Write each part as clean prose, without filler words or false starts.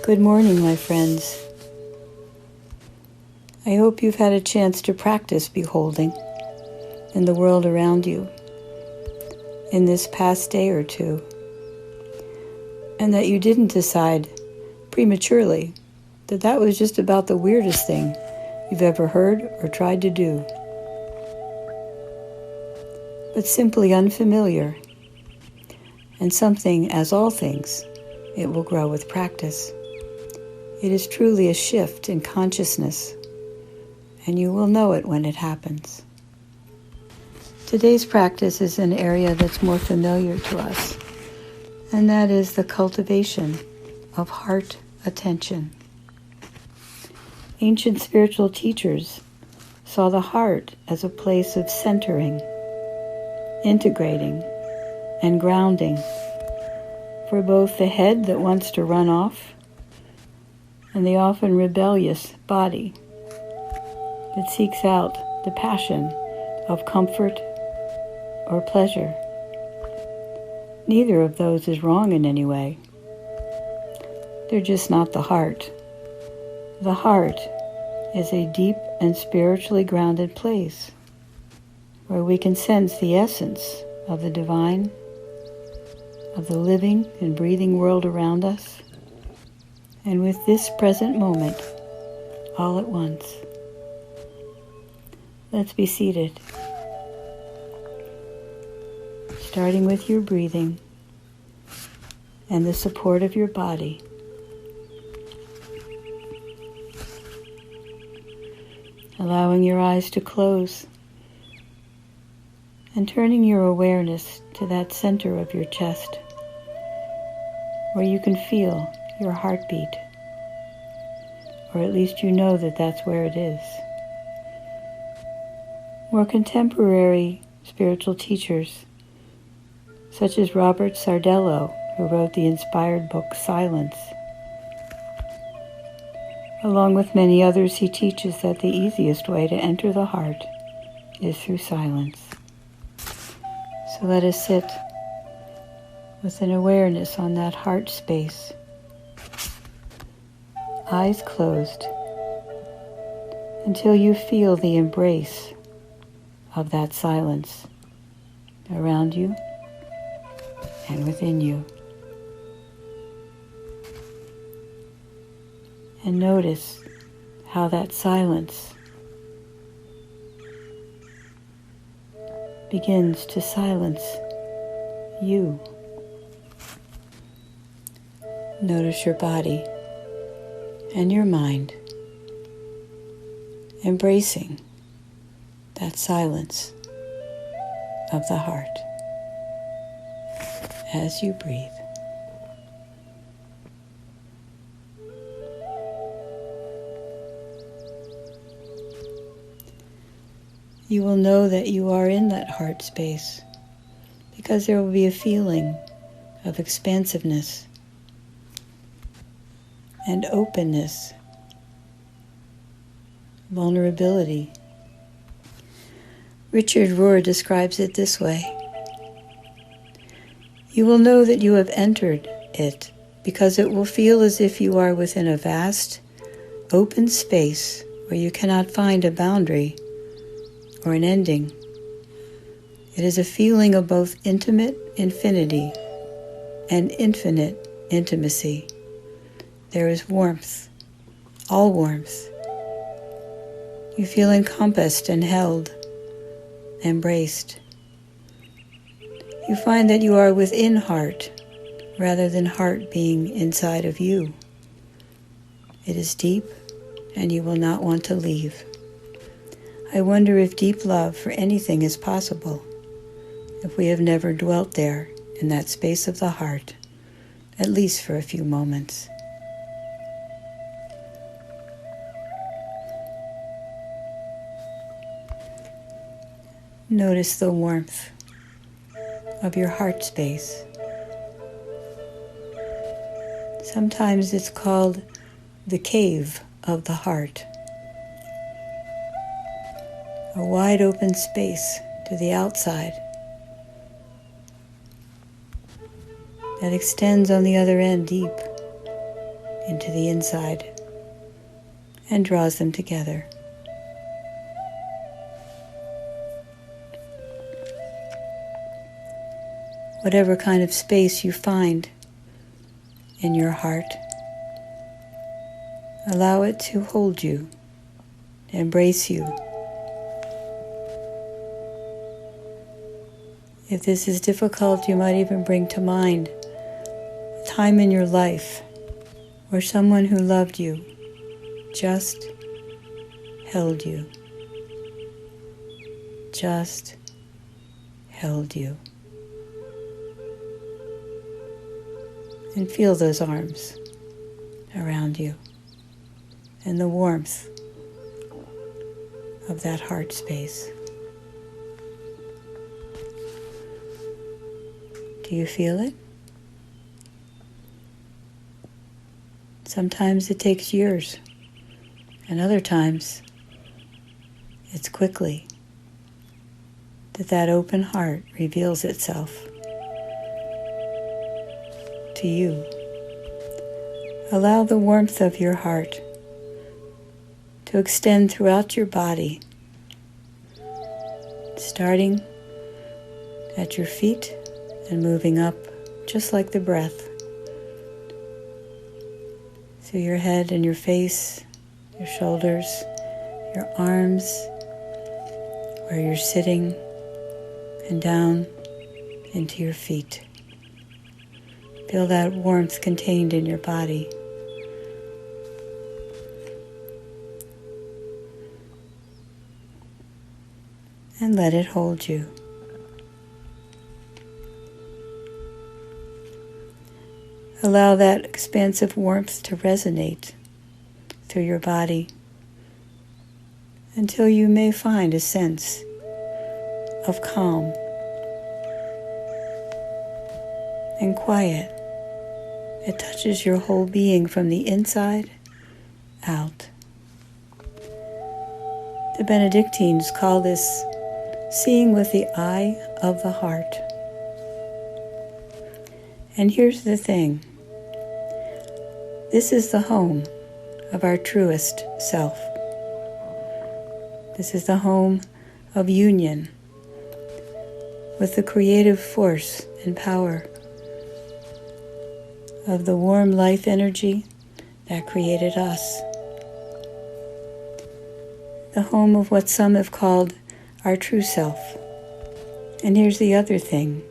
Good morning, my friends. I hope you've had a chance to practice beholding in the world around you in this past day or two, and that you didn't decide prematurely that that was just about the weirdest thing you've ever heard or tried to do, but simply unfamiliar, and something, as all things, it will grow with practice. It is truly a shift in consciousness, and you will know it when it happens. Today's practice is an area that's more familiar to us, and that is the cultivation of heart attention. Ancient spiritual teachers saw the heart as a place of centering, integrating, and grounding for both the head that wants to run off and the often rebellious body that seeks out the passion of comfort or pleasure. Neither of those is wrong in any way. They're just not the heart. The heart is a deep and spiritually grounded place where we can sense the essence of the divine, of the living and breathing world around us, and with this present moment all at once. Let's be seated, starting with your breathing and the support of your body. Allowing your eyes to close and turning your awareness to that center of your chest where you can feel your heartbeat, or at least you know that that's where it is. More contemporary spiritual teachers, such as Robert Sardello, who wrote the inspired book Silence, along with many others, he teaches that the easiest way to enter the heart is through silence. So let us sit with an awareness on that heart space, eyes closed, until you feel the embrace of that silence around you and within you. And notice how that silence begins to silence you. Notice your body and your mind embracing that silence of the heart as you breathe. You will know that you are in that heart space because there will be a feeling of expansiveness and openness, vulnerability. Richard Rohr describes it this way: you will know that you have entered it because it will feel as if you are within a vast, open space where you cannot find a boundary or an ending. It is a feeling of both intimate infinity and infinite intimacy. There is warmth, all warmth. You feel encompassed and held, embraced. You find that you are within heart rather than heart being inside of you. It is deep and you will not want to leave. I wonder if deep love for anything is possible if we have never dwelt there in that space of the heart, at least for a few moments. Notice the warmth of your heart space. Sometimes it's called the cave of the heart. A wide open space to the outside that extends on the other end deep into the inside and draws them together. Whatever kind of space you find in your heart, allow it to hold you, embrace you. If this is difficult, you might even bring to mind a time in your life where someone who loved you just held you, just held you. And feel those arms around you and the warmth of that heart space. Do you feel it? Sometimes it takes years, and other times it's quickly that open heart reveals itself to you. Allow the warmth of your heart to extend throughout your body, starting at your feet and moving up just like the breath, through your head and your face, your shoulders, your arms, where you're sitting, and down into your feet. Feel that warmth contained in your body. And let it hold you. Allow that expansive warmth to resonate through your body until you may find a sense of calm and quiet. It touches your whole being from the inside out. The Benedictines call this seeing with the eye of the heart. And here's the thing. This is the home of our truest self. This is the home of union with the creative force and power of the warm life energy that created us. The home of what some have called our true self. And here's the other thing.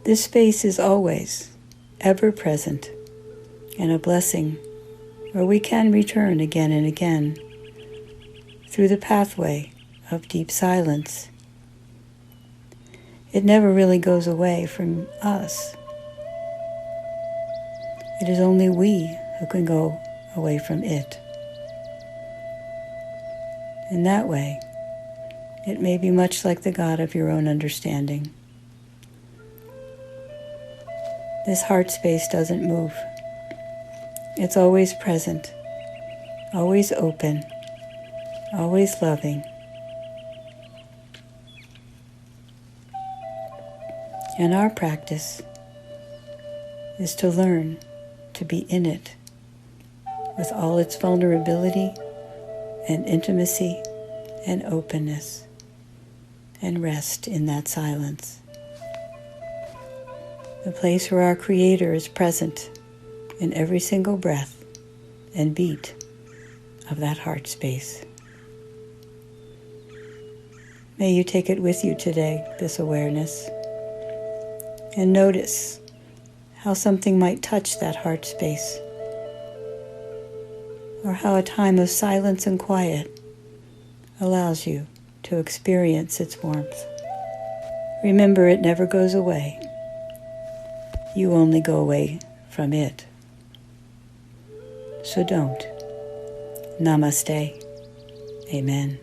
This space is always, ever present, and a blessing where we can return again and again through the pathway of deep silence. It never really goes away from us. It is only we who can go away from it. In that way, it may be much like the God of your own understanding. This heart space doesn't move. It's always present, always open, always loving. And our practice is to learn to be in it with all its vulnerability and intimacy and openness, and rest in that silence. The place where our Creator is present in every single breath and beat of that heart space. May you take it with you today, this awareness, and notice how something might touch that heart space, or how a time of silence and quiet allows you to experience its warmth. Remember, it never goes away. You only go away from it. So don't. Namaste. Amen.